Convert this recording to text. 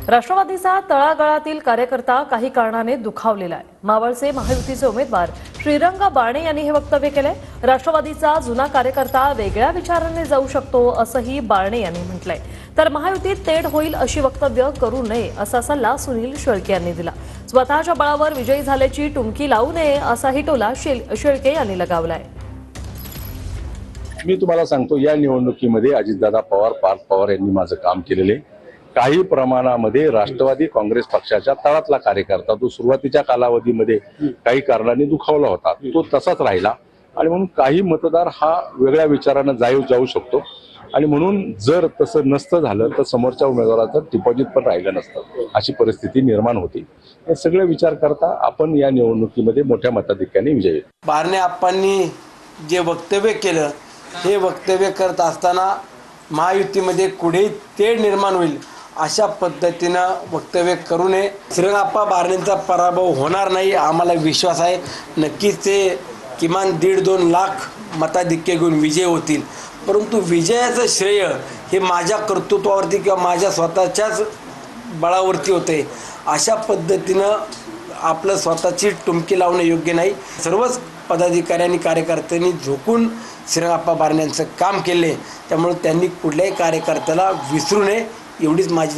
राष्ट्रवादीचा तळागाळातील कार्यकर्ता काही कारणाने दुखावलेला आहे। मावळचे महायुतीचे उमेदवार श्रीरंग बाणे यांनी हे वक्तव्य केले। राष्ट्रवादीचा जुना कार्यकर्ता वेगळ्या विचाराने जाऊ शकतो असंही बाणे यांनी म्हटलंय। तर महायुतीत तेढ होईल अशी वक्तव्य करू नये असा सल्ला सुनील शेळके यांनी दिला। स्वतःच्या बळावर विजयी झाल्याची टुमकी लावू नये असाही टोला शेळके यांनी लगावलाय। मी तुम्हाला सांगतो, या निवडणुकीमध्ये अजितदादा पवार, पार्थ पवार यांनी माझं काम केलेले। काही प्रमाणामध्ये राष्ट्रवादी काँग्रेस पक्षाच्या तळातला कार्यकर्ता तो सुरुवातीच्या कालावधीमध्ये काही कारणाने दुखावला होता, तो तसाच राहिला आणि म्हणून काही मतदार हा वेगळ्या विचाराने जाऊ शकतो आणि म्हणून जर तसं नसतं झालं तर समोरच्या उमेदवाराचं डिपॉझिट पण राहिलं नसतं, अशी परिस्थिती निर्माण होती। हे सगळे विचार करता आपण या निवडणुकीमध्ये मोठ्या मताधिक्याने विजयी। बारणे आप्पांनी जे वक्तव्य केलं, हे वक्तव्य करत असताना महायुतीमध्ये कुठेही तेढ निर्माण होईल अशा पद्धतीनं वक्तव्य करू नये। श्रीरंगाप्पा बारणेंचा पराभव होणार नाही, आम्हाला विश्वास आहे। नक्कीच ते किमान 1.5-2 लाख मताधिक्य घेऊन विजय होतील, परंतु विजयाचं श्रेय हे माझ्या कर्तृत्वावरती किंवा माझ्या स्वतःच्याच बळावरती होते। अशा पद्धतीनं आपलं स्वतःची टुमकी लावणं योग्य नाही। सर्वच पदाधिकाऱ्यांनी कार्यकर्त्यांनी झोकून श्रीरंगाप्पा बारणे यांचं काम केले, त्यामुळे त्यांनी कुठल्याही कार्यकर्त्याला विसरू नये एवढीच माझी